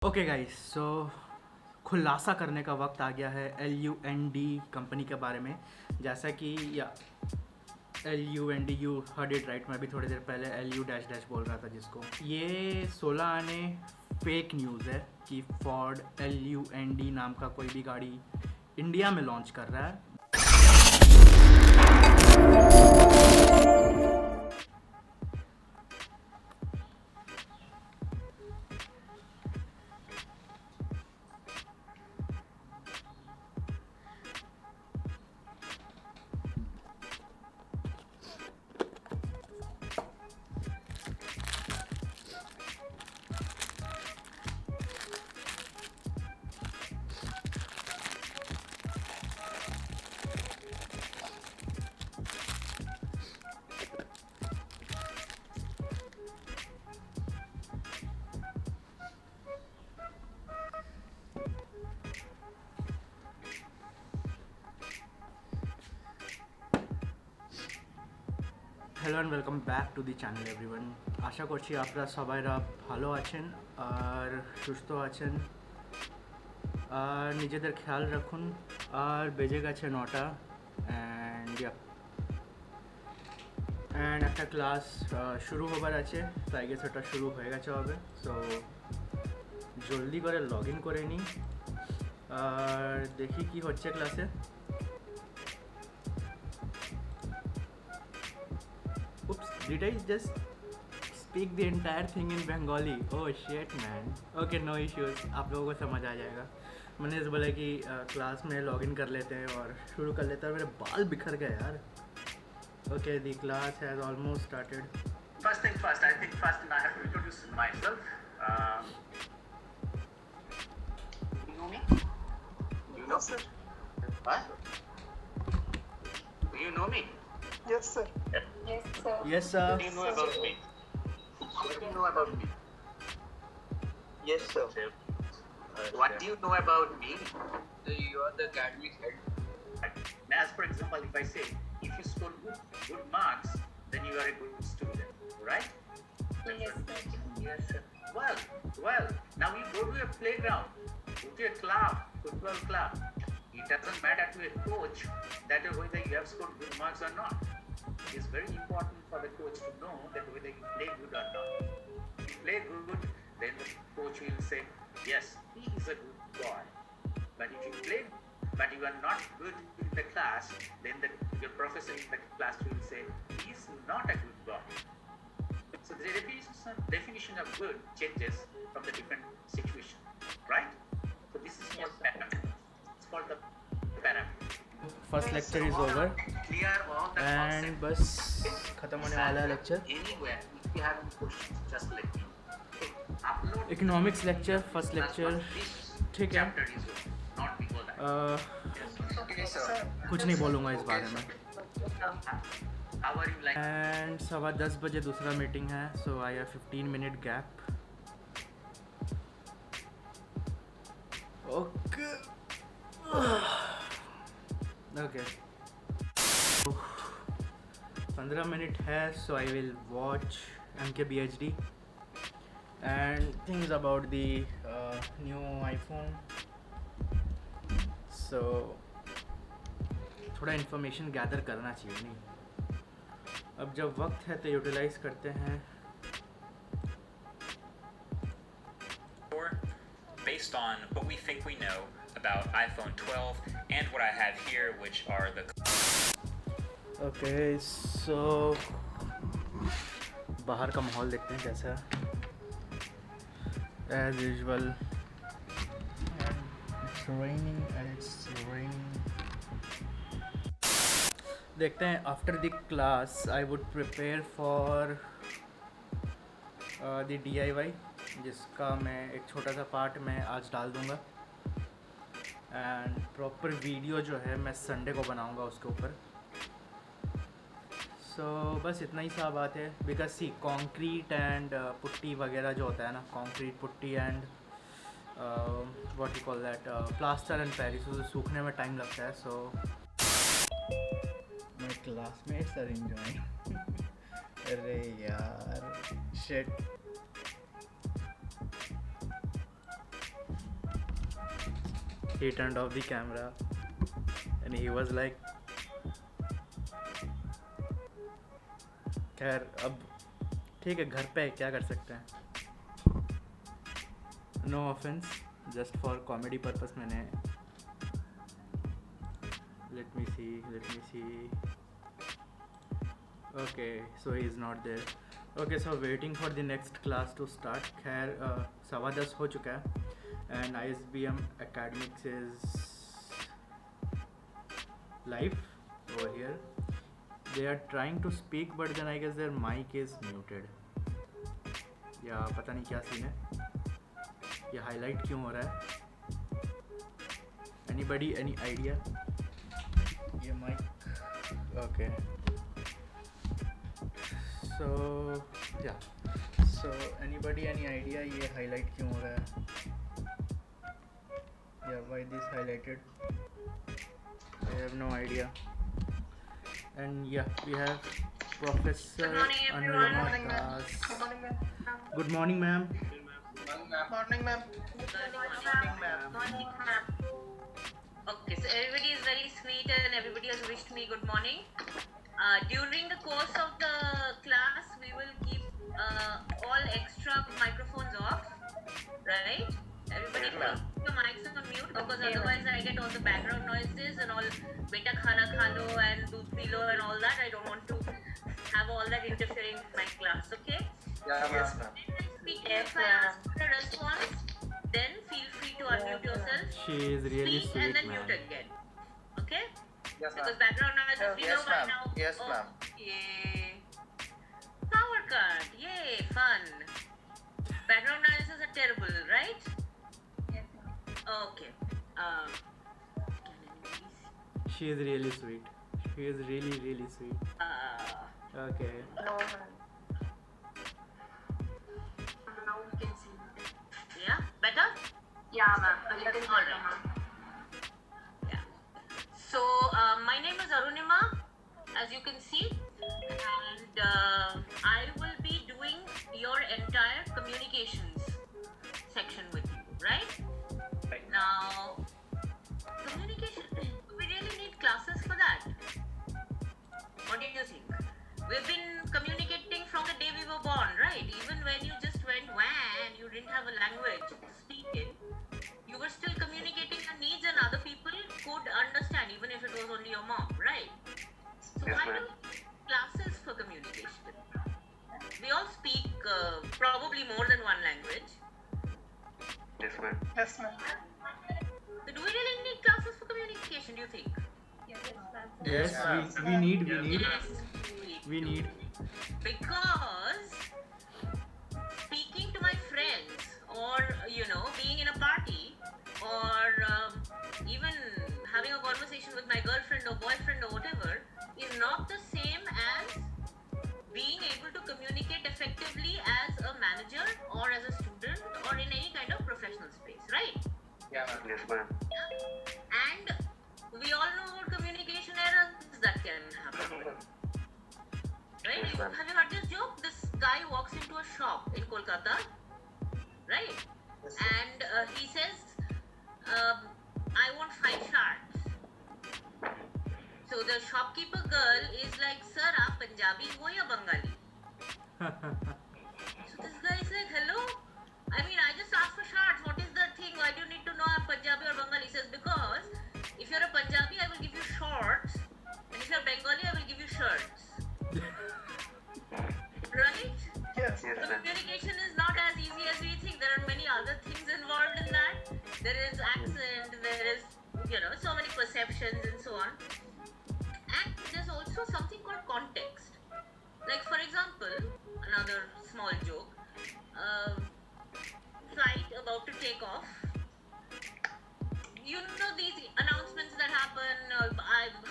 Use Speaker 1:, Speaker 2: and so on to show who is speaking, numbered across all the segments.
Speaker 1: Okay guys, सो खुलासा करने का वक्त आ गया है LUND कंपनी के बारे में। जैसा कि या LUND, you heard it right. मैं भी थोड़ी देर पहले LU डैश डैश बोल रहा था, जिसको ये 16 आने फेक न्यूज़ है कि फोर्ड LUND नाम का कोई भी गाड़ी इंडिया में लॉन्च कर रहा है। Hello and welcome back to the channel everyone. আশা করছি আপনারা সবাইরা ভালো আছেন আর সুস্থ আছেন আর নিজেদের খেয়াল রাখুন। আর বেজে গেছে 9টা অ্যান্ড একটা ক্লাস শুরু হবার আছে, তাই গেছে ওটা শুরু হয়ে গেছে হবে। সো জলদি করে লগ ইন করে নিই আর দেখি কি হচ্ছে ক্লাসে। Oops, did I just speak the entire thing in Bengali? Oh shit man. Okay, no issues. आप लोगों को समझ आ जाएगा। मैंने इस बोला कि क्लास में लॉगिन कर लेते हैं और शुरू कर लेते हैं। मेरे बाल बिखर गए यार। Okay, the class has almost started.
Speaker 2: First thing first, I think first I have to introduce myself. You know me? You know, sir? What? Do you know me?
Speaker 3: Yes, sir.
Speaker 4: Yes, sir.
Speaker 1: Yes sir.
Speaker 2: What do you know about me? What do you know about me?
Speaker 3: Yes, sir.
Speaker 2: What do you know about me?
Speaker 3: You are the academic head.
Speaker 2: As for example, if I say, if you score good marks, then you are a good student, right?
Speaker 4: Yes, sir.
Speaker 2: Yes, sir. Well, now you go to a playground, go to a club, football club. It doesn't matter to a coach that whether you have scored good marks or not. It's very important for the coach to know that whether you play good or not. If you play good, then the coach will say, yes, he is a good boy. But if you play, but you are not good in the class, then your professor in the class will say, he is not a good boy. So the definition of good changes from the different situation, right? So this is called parameter. It's called the parameter.
Speaker 1: First lecture is over
Speaker 2: Clear all the
Speaker 1: and
Speaker 2: concepts.
Speaker 1: बस खत्म होने वाला है lecture.
Speaker 2: Anywhere, if you have any questions, just let me know. Okay. Upload
Speaker 1: economics lecture, first
Speaker 2: That's
Speaker 1: lecture
Speaker 2: what this
Speaker 1: ठीक है।
Speaker 2: chapter is over, not before that. Yes.
Speaker 3: Okay, sir.
Speaker 1: कुछ नहीं बोलूँगा इस बारे में।
Speaker 2: How are you like?
Speaker 1: And 10:15 बजे दूसरा मीटिंग है, so I have 15 minute gap. Okay okay 15 minute है, so I will watch MKBHD and things about the new iPhone. सो थोड़ा इन्फॉर्मेशन गैदर करना चाहिए नहीं। अब जब वक्त है तो यूटिलाइज करते हैं।
Speaker 5: Based on what we think we know about iPhone 12 and what I have here, which are the
Speaker 1: okay so बाहर का माहौल देखते हैं कैसा है। As usual it's raining. देखते हैं after the class I would prepare for the DIY, जिसका मैं एक छोटा सा पार्ट मैं आज डाल दूंगा एंड प्रॉपर वीडियो जो है मैं संडे को बनाऊंगा उसके ऊपर। सो बस इतना ही सा बात है। Because see concrete and putty वगैरह जो होता है ना, concrete putty and what you call that plaster and paris, उसे सूखने में टाइम लगता है। So my classmates are enjoying. अरे यार shit. He turned off the camera and he was like, खैर अब ठीक है, घर पे है, क्या कर सकते हैं. No offence, just for comedy purpose मैंने. Let me see. Okay, so he is not there. Okay, so waiting for the next class to start. खैर 10:15 हो चुका है and ISBM Academics is live over here. They are trying to speak but then I guess their mic is muted. या पता नहीं क्या scene है, ये हाईलाइट क्यों हो रहा है. Anybody any idea? ये mic okay. So yeah. So anybody any idea ये हाईलाइट क्यों हो रहा है? Yeah, why this highlighted? I have no idea. And yeah, we have Professor
Speaker 4: Good morning, everyone.
Speaker 1: Anurima Das. Good morning, ma'am.
Speaker 3: Morning, ma'am.
Speaker 4: Morning, ma'am. Okay, so everybody is very sweet and everybody has wished me good morning. During the course of the class, we will keep all extra microphones off, right? Everybody
Speaker 3: Yes, ma'am.
Speaker 4: put your mics on mute because otherwise I get all the background noises and all beta khana khalo and doodh pilo and all that. I don't want to have all that interfering with my class, okay?
Speaker 3: Yes, ma'am.
Speaker 4: Speak if I ask for a response, then feel free to unmute yourself,
Speaker 1: She is really
Speaker 4: speak
Speaker 1: sweet,
Speaker 4: and then
Speaker 1: ma'am.
Speaker 4: mute again. Okay?
Speaker 3: Yes,
Speaker 4: Because
Speaker 3: ma'am.
Speaker 4: background noises we
Speaker 3: Yes,
Speaker 4: know by
Speaker 3: ma'am.
Speaker 4: now.
Speaker 3: Yes, ma'am.
Speaker 4: Okay. Power cut. Yay, fun. Background noises are terrible, right?
Speaker 6: Yes, ma'am.
Speaker 4: Okay. Can I please?
Speaker 1: She is really sweet. She is really sweet. Okay.
Speaker 6: No, ma'am. Now we can see.
Speaker 4: Yeah, better?
Speaker 6: Yeah, ma'am. A little
Speaker 4: All
Speaker 6: better,
Speaker 4: right.
Speaker 6: ma'am.
Speaker 4: Yeah. So, my name is Arunima, as you can see, and I will be doing your entire communications section with you, right?
Speaker 3: Right.
Speaker 4: Now, communication, do we really need classes for that? What do you think? We've been communicating from the day we were born, right? Even when you just went wah and you didn't have a language to speak in, you were still communicating your needs and other people could understand, even if it was only your mom, right? So
Speaker 3: Yes,
Speaker 4: why do
Speaker 3: ma'am.
Speaker 4: we need classes for communication? We all speak probably more than one language.
Speaker 3: Yes, ma'am. Yes, ma'am.
Speaker 4: So do we really need classes for communication, do you think?
Speaker 6: Yes, ma'am.
Speaker 1: Yes,
Speaker 3: ma'am.
Speaker 1: we need.
Speaker 4: Yes,
Speaker 1: We need.
Speaker 4: because speaking to my friends or being in a party or even having a conversation with my girlfriend or boyfriend or whatever is not the same as being able to communicate effectively as a manager or as a student or in any kind of professional space, right?
Speaker 3: Yeah, ma'am. Yes, ma'am.
Speaker 4: And we all know about communication errors that can happen. Right?
Speaker 3: Yes, ma'am.
Speaker 4: Have you heard this joke? This guy walks into a shop in Kolkata, right?
Speaker 3: Yes,
Speaker 4: And he says, I want 5 shards. So the shopkeeper girl is like, sir, aap Punjabi ho ya Bengali? So this guy is like, hello? I mean, I just asked for shards. What is the thing? Why do you need to know I'm Punjabi or Bengali? He says, because if you're a Punjabi, I will give you shorts. And if you're Bengali, I will give you shirts. Right?
Speaker 3: Yes,
Speaker 4: So
Speaker 3: ma'am.
Speaker 4: communication is not as easy as we think. There are many other things involved in that. There is accent, there is, so many perceptions and so on. And there's also something called context. Like, for example, another small joke. Flight about to take off. You know these announcements that happen,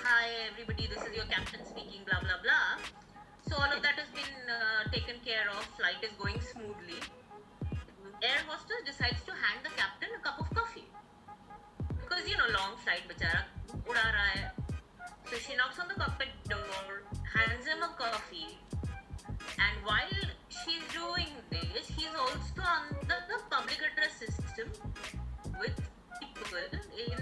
Speaker 4: hi everybody, this is your captain speaking, blah blah blah. So all of that has been taken care of, flight is going smoothly. Air hostess decides to hand the captain a cup of coffee. Because long flight, bachara, uda raha hai. So she knocks on the cockpit door, hands him a coffee, and while she's doing this, he's also on the public address system with people in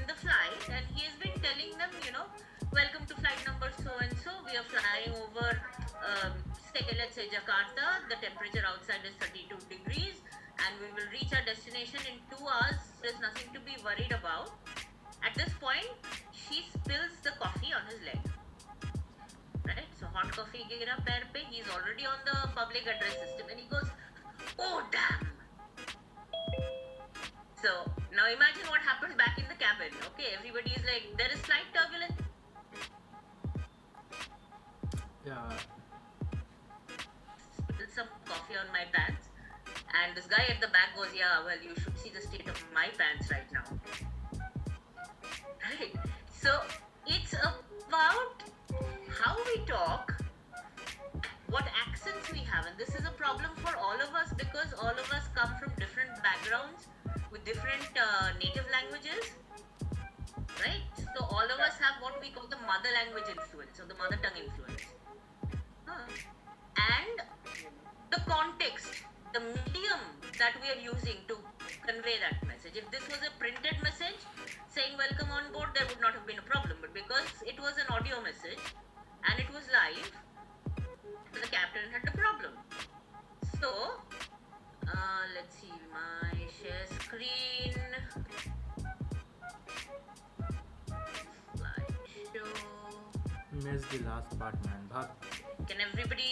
Speaker 4: let's say Jakarta, the temperature outside is 32 degrees, and we will reach our destination in 2 hours. There's nothing to be worried about. At this point, she spills the coffee on his leg. Right? So hot coffee gira pair pe, he's already on the public address system, and he goes, "Oh damn!" So now imagine what happens back in the cabin. Okay, everybody is like, there is slight turbulence.
Speaker 1: Yeah.
Speaker 4: Spilled some coffee on my pants, and this guy at the back goes, "Yeah, well, you should see the state of my pants right now." Right? So it's about how we talk, what accents we have, and this is a problem for all of us because all of us come from different backgrounds with different native languages, right? So all of us have what we call the mother language influence or the mother tongue influence. And the context, the medium that we are using to convey that message. If this was a printed message saying welcome on board, there would not have been a problem. But because it was an audio message and it was live, the captain had the problem. So, let's see, my share screen. Slideshow.
Speaker 1: Missed the last part, man. Bhag.
Speaker 4: Can everybody?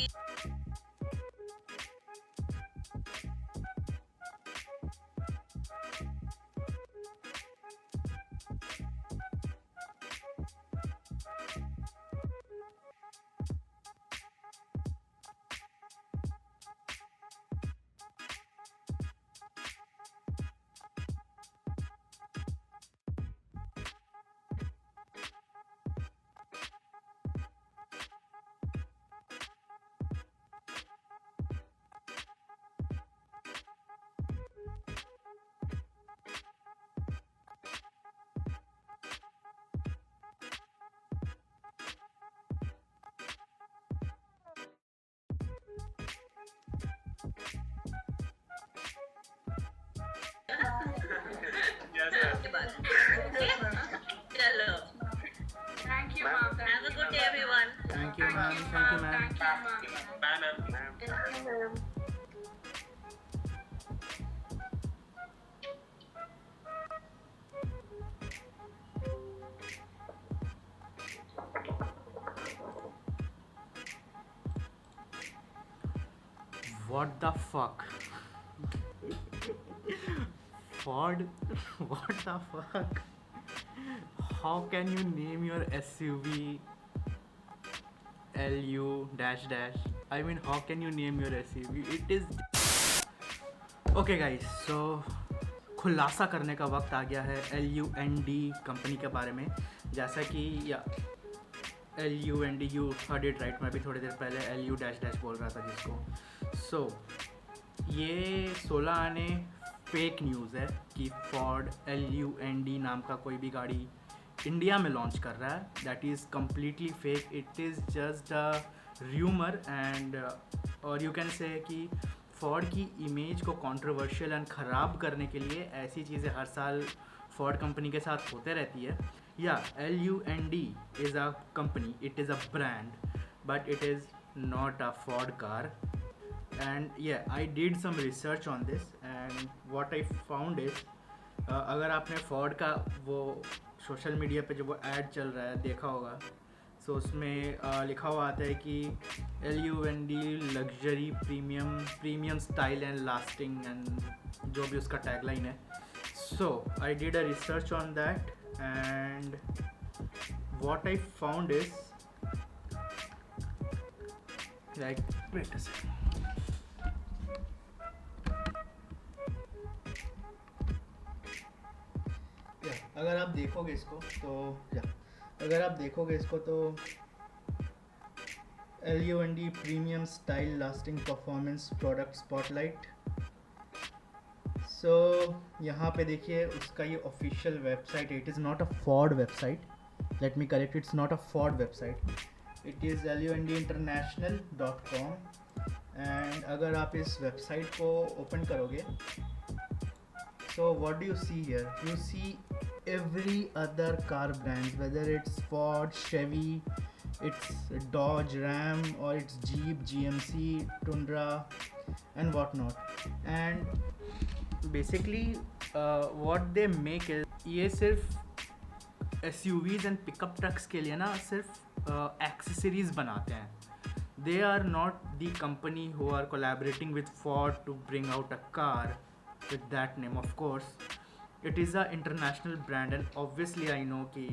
Speaker 3: Yes, ma'am.
Speaker 4: Okay? Hello.
Speaker 6: Thank you,
Speaker 3: Ma'am.
Speaker 6: ma'am.
Speaker 4: Have a good day, everyone.
Speaker 1: Thank you, ma'am. Thank you, ma'am.
Speaker 6: Thank you, ma'am.
Speaker 3: Bye, ma'am.
Speaker 1: What the fuck? Ford? What the fuck? How can you name your SUV LU dash dash? I mean, how can you name your SUV? It is. Okay, guys. So खुलासा करने का वक्त आ गया है LUND company के बारे में. जैसा कि या LUND, you heard it right. मैं भी थोड़ी देर पहले LU dash dash बोल रहा था जिसको. So ये 16 आने फेक न्यूज़ है कि फॉर्ड LUND नाम का कोई भी गाड़ी इंडिया में लॉन्च कर रहा है. That is completely fake. It is just a rumour and और यू कैन से कि फॉर्ड की इमेज को कंट्रोवर्शियल एंड ख़राब करने के लिए ऐसी चीज़ें हर साल फॉर्ड कंपनी के साथ होते रहती है. या LUND is a company, it is a brand, but it is not a Ford car. And yeah, I did some research on this and what I found is अगर आपने Ford का वो सोशल मीडिया पे जो वो add चल रहा है देखा होगा, सो उसमें लिखा हुआ आता है कि LUND luxury premium style and lasting and जो भी उसका टैगलाइन है. So I did a research on that and what I found is like wait a second. अगर आप देखोगे इसको तो अगर आप देखोगे इसको तो LUND premium style lasting performance product spotlight. So यहाँ पे देखिए उसका ये ऑफिशियल वेबसाइट है. It is not a Ford website. Let me correct, it's not a Ford website. It is LUNDinternational.com. And अगर आप इस वेबसाइट को ओपन करोगे so what do you see here? You see every other car brands, whether it's Ford, Chevy, it's Dodge, Ram, or it's Jeep, GMC, Tundra, and whatnot. And basically, what they make is ये सिर्फ SUVs and pickup trucks के लिए ना सिर्फ accessories बनाते हैं. They are not the company who are collaborating with Ford to bring out a car with that name. Of course, it is a international brand, and obviously I know कि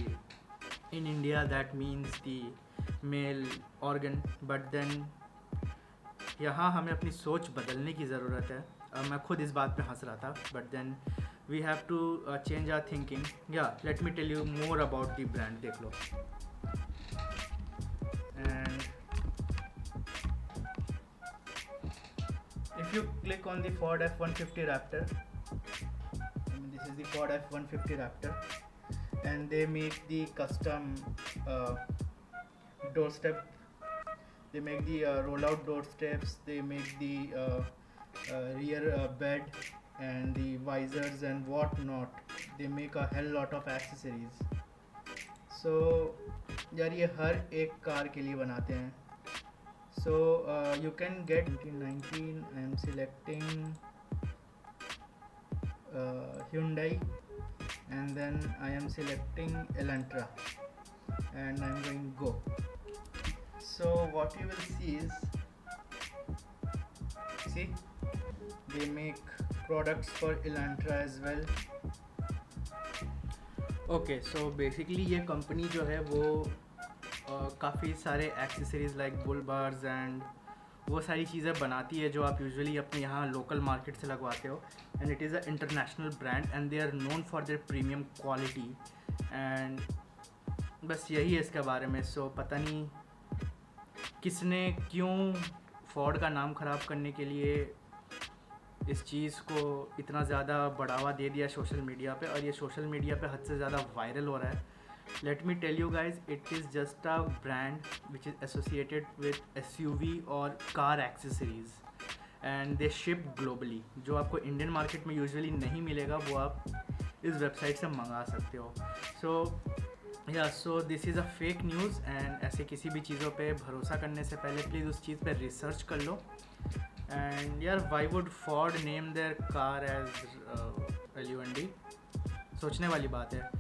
Speaker 1: in India that means the male organ, but then यहाँ हमें अपनी सोच बदलने की ज़रूरत है. मैं खुद इस बात पे हंस रहा था, but then we have to change our thinking. Yeah, let me tell you more about the brand. देख लो. And if you click on the Ford F-150 Raptor, this is the Ford F-150 Raptor, and they make the custom doorstep. They make the roll-out door steps. They make the rear bed and the visors and whatnot. They make a hell lot of accessories. So यार ये हर एक car के लिए बनाते हैं. So you can get 2019. I am selecting Hyundai, and then I am selecting Elantra, and I am going go. So what you will see is, see, they make products for Elantra as well. Okay, so basically ये company जो है वो काफ़ी सारे accessories like bull bars and वो सारी चीज़ें बनाती है जो आप यूजुअली अपने यहाँ लोकल मार्केट से लगवाते हो. And it is a international brand and they are known for their premium quality. And बस यही है इसके बारे में. सो पता नहीं किसने क्यों फोर्ड का नाम ख़राब करने के लिए इस चीज़ को इतना ज़्यादा बढ़ावा दे दिया सोशल मीडिया पे, और ये सोशल मीडिया पे हद से ज़्यादा वायरल हो रहा है. Let me tell you guys, it is just a brand which is associated with SUV और car accessories, and they ship globally. जो आपको इंडियन मार्केट में यूजुअली नहीं मिलेगा वो आप इस वेबसाइट से मंगा सकते हो. So this is a fake news, and ऐसे किसी भी चीज़ों पे भरोसा करने से पहले प्लीज़ उस चीज़ पे रिसर्च कर लो. एंड यार why would Ford name their car as LUND? सोचने वाली बात है.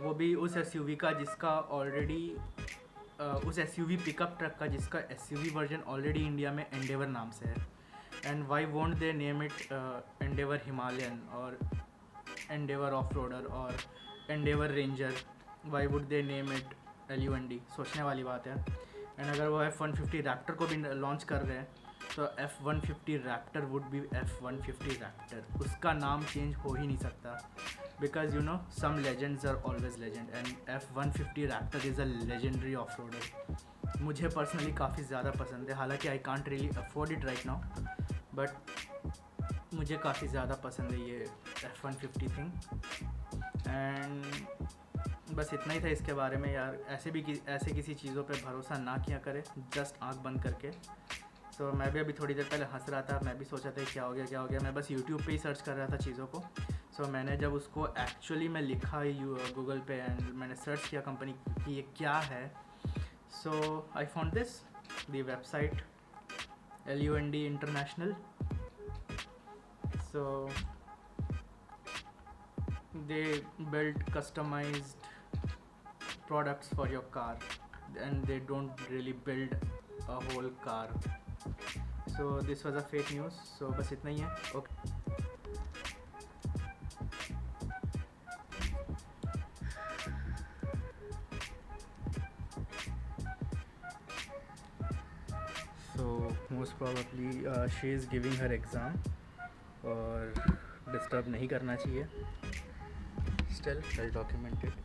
Speaker 1: वो भी उस SUV का जिसका ऑलरेडी उस SUV पिकअप ट्रक का जिसका SUV वर्जन ऑलरेडी इंडिया में एंडेवर नाम से है. And why won't they name it Endeavour Himalayan और एंडेवर ऑफ रोडर और Endeavour Ranger? Why would they name it LUND? सोचने वाली बात है. एंड अगर वो F-150 रैप्टर को भी लॉन्च कर रहे हैं तो F-150 Raptor would be F-150 Raptor. उसका नाम चेंज हो ही नहीं सकता, because you know some legends are always legend, and F-150 Raptor is a legendary off roader. मुझे पर्सनली काफ़ी ज़्यादा पसंद है. हालांकि I can't really afford it right now, but मुझे काफ़ी ज़्यादा पसंद है ये F-150 थिंग. एंड बस इतना ही था इसके बारे में यार. ऐसे किसी चीज़ों पे भरोसा ना किया करें जस्ट आंख बंद करके. तो मैं भी अभी थोड़ी देर पहले हंस रहा था. मैं भी सोचा था क्या हो गया. मैं बस यूट्यूब पे ही सर्च कर रहा था चीज़ों को. सो मैंने जब उसको एक्चुअली में लिखा गूगल पे एंड मैंने सर्च किया कंपनी की ये क्या है, so I found this the website LUND international. So they build customized products for your car, and they don't really build a whole car. So this was a fake news. So बस इतना ही है. Okay. So most probably she is giving her exam, और disturb नहीं करना चाहिए. Still well documented.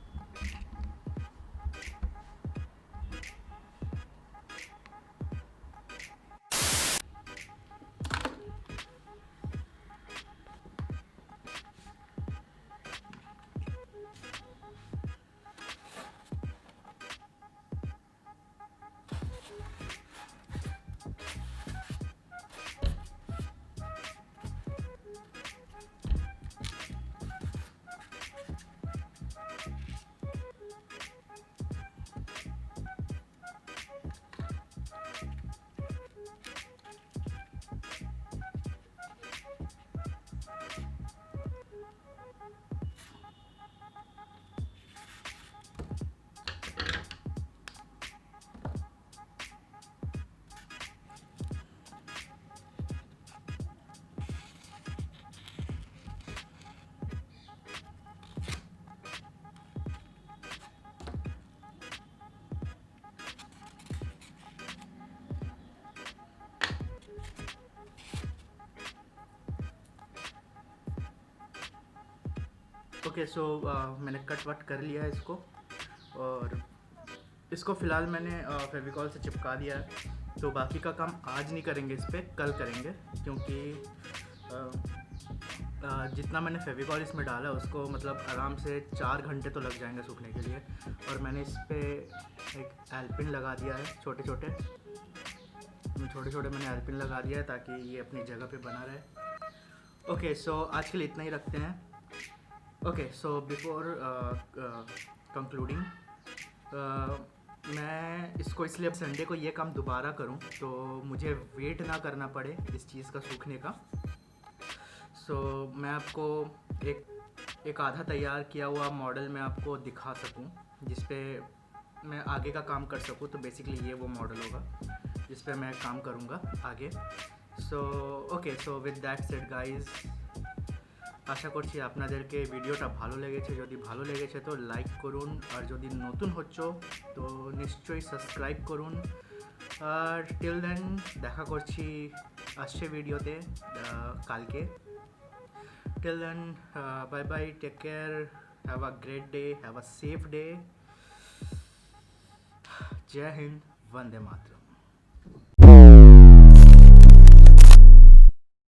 Speaker 1: Okay so मैंने cut what कर लिया है इसको, और इसको फ़िलहाल मैंने फेविकॉल से चिपका दिया है। तो बाकी का काम आज नहीं करेंगे, इस पर कल करेंगे, क्योंकि जितना मैंने फेविकॉल इसमें डाला है उसको मतलब आराम से 4 घंटे तो लग जाएंगे सूखने के लिए। और मैंने इस पर एक एल्पिन लगा दिया है, छोटे छोटे मैंने एल्पिन लगा दिया है ताकि ये अपनी जगह पे बना रहे। ओके सो आज के लिए इतना ही रखते हैं। ओके सो बिफोर कंक्लूडिंग, मैं इसको इसलिए अब संडे को ये काम दोबारा करूं तो मुझे वेट ना करना पड़े इस चीज़ का सूखने का। सो मैं आपको एक आधा तैयार किया हुआ मॉडल मैं आपको दिखा सकूं जिस पे मैं आगे का काम कर सकूं। तो बेसिकली ये वो मॉडल होगा जिस पे मैं काम करूंगा आगे। So okay so with that said guys, আশা করছি আপনাদেরকে ভিডিওটা ভালো লেগেছে। যদি ভালো লেগেছে তো লাইক করুন, আর যদি নতুন হচ্ছো তো নিশ্চয়ই সাবস্ক্রাইব করুন। আর টিল দেন দেখা করছি আসছে ভিডিওতে কালকে। Till then bye bye, take care, have a great day, have a safe day. জয় হিন্দ, वंदे मातरम।